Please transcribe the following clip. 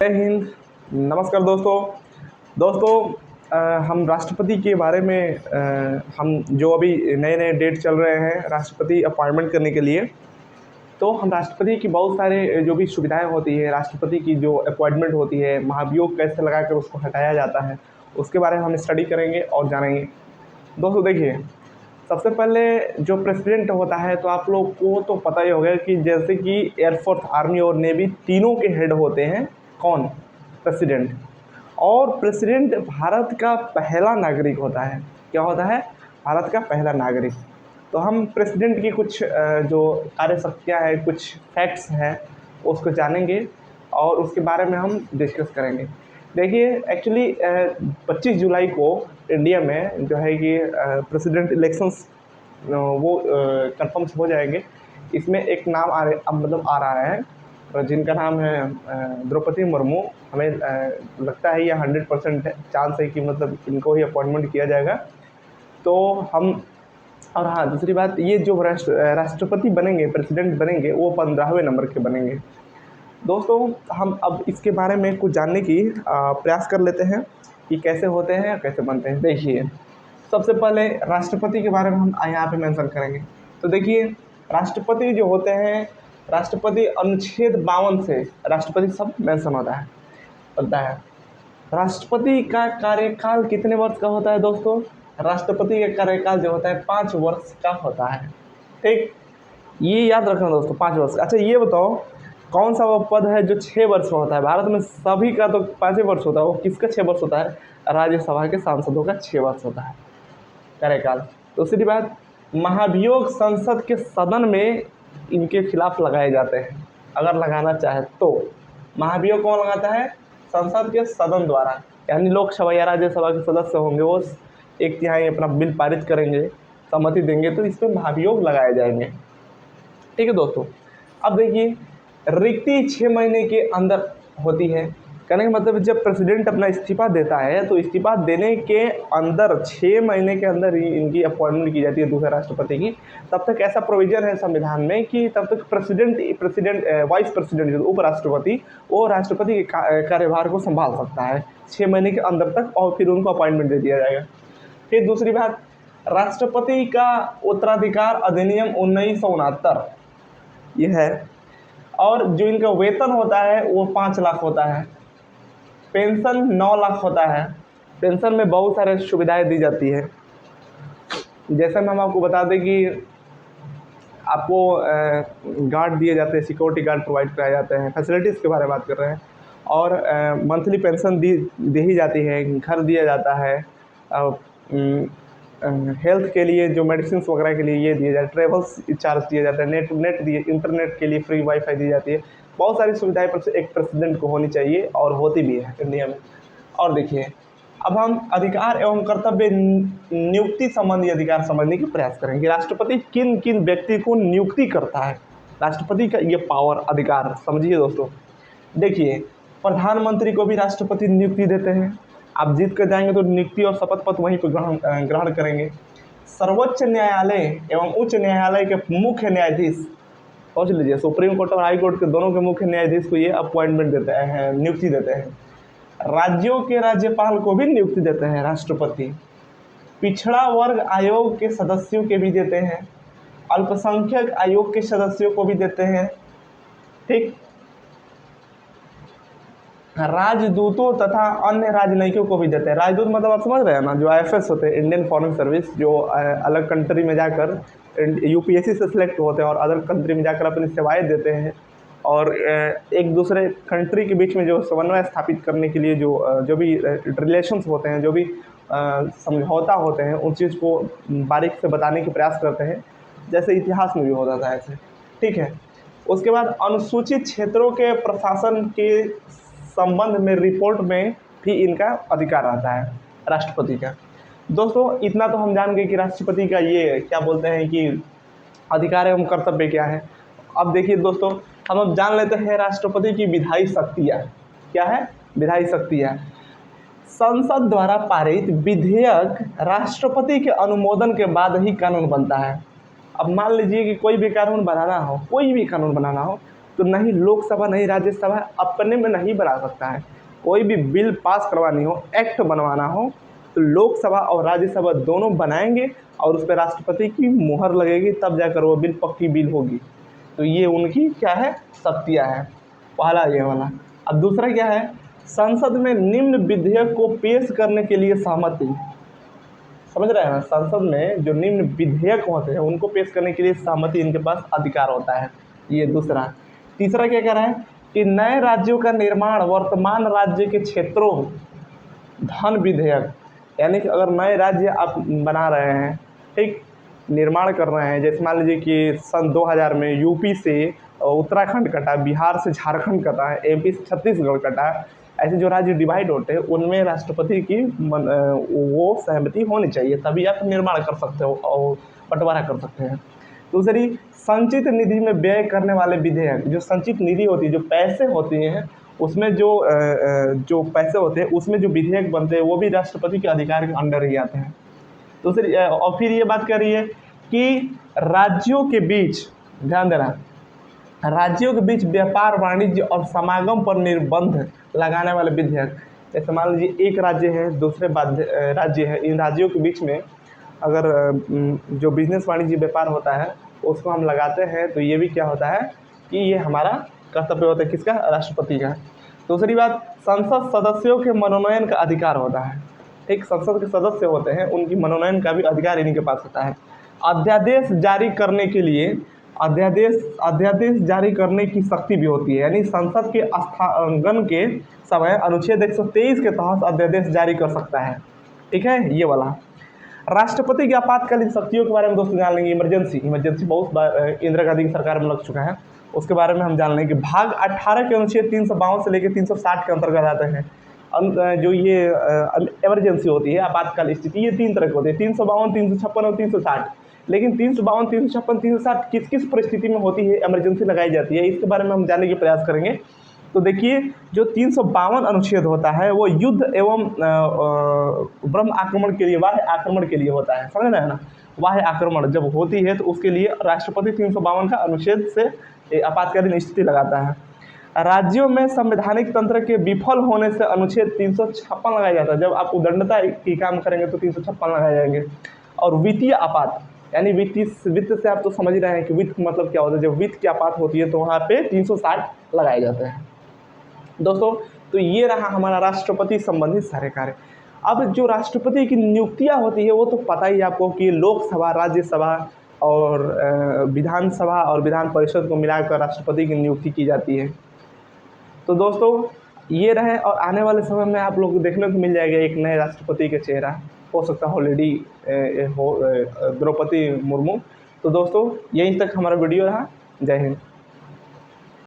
जय हिंद। नमस्कार दोस्तों। हम राष्ट्रपति के बारे में हम जो अभी नए नए डेट चल रहे हैं राष्ट्रपति अपॉइंटमेंट करने के लिए, तो हम राष्ट्रपति की बहुत सारे जो भी सुविधाएं होती है, राष्ट्रपति की जो अपॉइंटमेंट होती है, महाभियोग कैसे लगाकर उसको हटाया जाता है, उसके बारे में हम स्टडी करेंगे और जानेंगे। दोस्तों देखिए, सबसे पहले जो प्रेसिडेंट होता है, तो आप लोग को तो पता ही होगा कि जैसे कि एयरफोर्स, आर्मी और नेवी तीनों के हेड होते हैं कौन? प्रेसिडेंट। और प्रेसिडेंट भारत का पहला नागरिक होता है। क्या होता है? भारत का पहला नागरिक। तो हम प्रेसिडेंट की कुछ जो कार्यशक्तियाँ हैं, कुछ फैक्ट्स हैं, उसको जानेंगे और उसके बारे में हम डिस्कस करेंगे। देखिए, एक्चुअली 25 जुलाई को इंडिया में जो है कि प्रेसिडेंट इलेक्शंस वो कंफर्म हो जाएंगे। इसमें एक नाम आ रहा है जिनका नाम है द्रौपदी मुर्मू। हमें लगता है यह 100% चांस है कि मतलब इनको ही अपॉइंटमेंट किया जाएगा। तो हम और हाँ, दूसरी बात, ये जो राष्ट्रपति बनेंगे, प्रेसिडेंट बनेंगे, वो 15वें नंबर के बनेंगे। दोस्तों, हम अब इसके बारे में कुछ जानने की प्रयास कर लेते हैं कि कैसे होते हैं, कैसे बनते हैं। देखिए, सबसे पहले राष्ट्रपति के बारे में हम यहाँ पे मेंशन करेंगे। तो देखिए, राष्ट्रपति जो होते हैं, राष्ट्रपति अनुच्छेद 52 से राष्ट्रपति सब मेंशन होता है। राष्ट्रपति का कार्यकाल कितने वर्ष का होता है दोस्तों? राष्ट्रपति का कार्यकाल जो होता है 5 वर्ष का होता है। ठीक, ये याद रखना दोस्तों, 5 वर्ष। अच्छा, ये बताओ कौन सा वो पद है जो 6 वर्ष का होता है? भारत में सभी का तो 5 वर्ष होता है, वो किसका 6 वर्ष होता है? राज्यसभा के सांसदों का 6 वर्ष होता है कार्यकाल। दूसरी बात, महाभियोग संसद के सदन में इनके खिलाफ लगाए जाते हैं, अगर लगाना चाहे तो। महाभियोग कौन लगाता है? संसद के सदन द्वारा, यानी लोकसभा या राज्यसभा के सदस्य होंगे, वो 1/3 अपना बिल पारित करेंगे, सहमति देंगे, तो इस पर महाभियोग लगाए जाएंगे। ठीक है दोस्तों। अब देखिए, रिक्ति 6 महीने के अंदर होती है। कहने का मतलब, जब प्रेसिडेंट अपना इस्तीफा देता है तो इस्तीफा देने के अंदर 6 महीने के अंदर ही इनकी अपॉइंटमेंट की जाती है दूसरे राष्ट्रपति की। तब तक ऐसा प्रोविजन है संविधान में कि तब तक वाइस प्रेसिडेंट जो उपराष्ट्रपति, वो राष्ट्रपति के कार्यभार को संभाल सकता है 6 महीने के अंदर तक, और फिर उनको अपॉइंटमेंट दे दिया जाएगा। फिर दूसरी बात, राष्ट्रपति का उत्तराधिकार अधिनियम 1969 ये है। और जो इनका वेतन होता है वो 5 लाख होता है। पेंशन 9 लाख होता है। पेंशन में बहुत सारे सुविधाएं दी जाती है। जैसे हम आपको बता दें कि आपको गार्ड दिए जाते हैं, सिक्योरिटी गार्ड प्रोवाइड कराए जाते हैं, फैसिलिटीज़ के बारे में बात कर रहे हैं। और मंथली पेंशन दी ही जाती है, घर दिया जाता है, हेल्थ के लिए जो मेडिसिन वगैरह के लिए ये दिए जाते हैं, ट्रेवल्स चार्ज दिए जाते हैं, इंटरनेट के लिए फ्री वाईफाई दी जाती है। बहुत सारी सुविधाएं एक प्रेसिडेंट को होनी चाहिए और होती भी है इंडिया में। और देखिए, अब हम अधिकार एवं कर्तव्य नियुक्ति संबंधी अधिकार समझने की प्रयास करेंगे। राष्ट्रपति किन किन व्यक्ति को नियुक्ति करता है, राष्ट्रपति का ये पावर, अधिकार समझिए दोस्तों। देखिए, प्रधानमंत्री को भी राष्ट्रपति नियुक्ति देते हैं। आप जीत कर जाएंगे तो नियुक्ति और शपथ पत्र वहीं पर ग्रहण करेंगे। सर्वोच्च न्यायालय एवं उच्च न्यायालय के मुख्य न्यायाधीश, सोच लीजिए, सुप्रीम कोर्ट और हाई कोर्ट के दोनों के मुख्य न्यायाधीश को ये अपॉइंटमेंट देते हैं, नियुक्ति देते हैं। राज्यों के राज्यपाल को भी नियुक्ति देते हैं राष्ट्रपति। पिछड़ा वर्ग आयोग के सदस्यों के भी देते हैं। अल्पसंख्यक आयोग के सदस्यों को भी देते हैं। ठीक, राजदूतों तथा अन्य राजनयिकों को भी देते हैं। राजदूत मतलब आप समझ रहे हैं ना, जो IFS होते हैं, इंडियन फॉरेन सर्विस, जो अलग कंट्री में जाकर UPSC से सिलेक्ट होते हैं और अदर कंट्री में जाकर अपनी सेवाएं देते हैं, और एक दूसरे कंट्री के बीच में जो समन्वय स्थापित करने के लिए जो भी रिलेशंस होते हैं, जो भी समझौता होते हैं, उन चीज़ को बारीक से बताने की प्रयास करते हैं, जैसे इतिहास में भी होता था ऐसे। ठीक है। उसके बाद अनुसूचित क्षेत्रों के प्रशासन के संबंध में रिपोर्ट में भी इनका अधिकार रहता है राष्ट्रपति का। दोस्तों, इतना तो हम जान गए कि राष्ट्रपति का ये क्या बोलते हैं कि अधिकार एवं कर्तव्य क्या है। अब देखिए दोस्तों, हम अब जान लेते हैं राष्ट्रपति की विधायी शक्तियाँ क्या है। विधायी शक्तियाँ, संसद द्वारा पारित विधेयक राष्ट्रपति के अनुमोदन के बाद ही कानून बनता है। अब मान लीजिए कि कोई भी कानून बनाना हो, तो नहीं लोकसभा नहीं राज्यसभा अपने में नहीं बना सकता है। कोई भी बिल पास करवानी हो, एक्ट बनवाना हो, तो लोकसभा और राज्यसभा दोनों बनाएंगे और उस पर राष्ट्रपति की मुहर लगेगी, तब जाकर वो बिल पक्की बिल होगी। तो ये उनकी क्या है, शक्तियाँ हैं। पहला ये वाला। अब दूसरा क्या है, संसद में निम्न विधेयक को पेश करने के लिए सहमति। समझ रहे हैं ना, संसद में जो निम्न विधेयक होते हैं उनको पेश करने के लिए सहमति इनके पास अधिकार होता है। ये दूसरा। तीसरा क्या कह रहा है कि नए राज्यों का निर्माण वर्तमान राज्य के क्षेत्रों धन विधेयक, यानी कि अगर नए राज्य आप बना रहे हैं, ठीक, निर्माण कर रहे हैं, जैसे मान लीजिए कि सन 2000 में यूपी से उत्तराखंड कटा, बिहार से झारखंड कटा, एमपी से छत्तीसगढ़ कटा, ऐसे जो राज्य डिवाइड होते हैं उनमें राष्ट्रपति की वो सहमति होनी चाहिए, तभी आप निर्माण कर सकते हो और बंटवारा कर सकते हैं। दूसरी, संचित निधि में व्यय करने वाले विधेयक, जो संचित निधि होती है, जो पैसे होते हैं उसमें जो पैसे होते हैं उसमें जो विधेयक बनते हैं वो भी राष्ट्रपति के अधिकार के अंडर ही आते हैं। दूसरी, और फिर ये बात कर रही है कि राज्यों के बीच, ध्यान देना, राज्यों के बीच व्यापार वाणिज्य और समागम पर निर्बंध लगाने वाले विधेयक। जैसे मान लीजिए एक राज्य है, दूसरे राज्य है, इन राज्यों के बीच में अगर जो बिजनेस वाणिज्य व्यापार होता है उसको हम लगाते हैं, तो ये भी क्या होता है कि ये हमारा कर्तव्य होता है, किसका, राष्ट्रपति का। दूसरी बात, संसद सदस्यों के मनोनयन का अधिकार होता है। ठीक, संसद के सदस्य होते हैं उनकी मनोनयन का भी अधिकार इन्हीं के पास होता है। अध्यादेश जारी करने के लिए अध्यादेश जारी करने की शक्ति भी होती है, यानी संसद के स्थागन के समय अनुच्छेद 123 के तहत अध्यादेश जारी कर सकता है। ठीक है, ये वाला। राष्ट्रपति की आपातकालीन शक्तियों के बारे में दोस्तों जान लेंगे। इमरजेंसी बहुत बार इंदिरा गांधी की सरकार में लग चुका है, उसके बारे में हम जान लेंगे। भाग 18 के अनुच्छेद 352 से लेकर 360 के अंतर्गत आते हैं। जो ये इमरजेंसी होती है, आपातकालीन स्थिति, ये 3 तरह की होती है, 352, 356 और 360। लेकिन 352, 356, 360 किस किस परिस्थिति में होती है, इमरजेंसी लगाई जाती है, इसके बारे में हम जानने की प्रयास करेंगे। तो देखिए, जो 352 अनुच्छेद होता है वो युद्ध एवं ब्रह्म आक्रमण के लिए, बाह्य आक्रमण के लिए होता है, समझ रहे हैं ना। बाह्य आक्रमण जब होती है तो उसके लिए राष्ट्रपति 352 का अनुच्छेद से आपातकालीन स्थिति लगाता है। राज्यों में संवैधानिक तंत्र के विफल होने से अनुच्छेद 356 लगाया जाता है। जब आप उदंडता की काम करेंगे तो 356 लगाए जाएंगे। और वित्तीय आपात, यानी वित्त से आप तो समझ रहे हैं कि वित्त मतलब क्या होता है, जब वित्त की आपात होती है तो वहाँ पे 360 लगाए जाते हैं। दोस्तों, तो ये रहा हमारा राष्ट्रपति संबंधित सारे कार्य। अब जो राष्ट्रपति की नियुक्तियां होती है वो तो पता ही आपको कि लोकसभा, राज्यसभा और विधानसभा और विधान परिषद को मिलाकर राष्ट्रपति की नियुक्ति की जाती है। तो दोस्तों ये रहे, और आने वाले समय में आप लोग को देखने को मिल जाएगा एक नए राष्ट्रपति का चेहरा, हो सकता है ऑलरेडी हो द्रौपदी मुर्मू। तो दोस्तों यहीं तक हमारा वीडियो रहा। जय हिंद।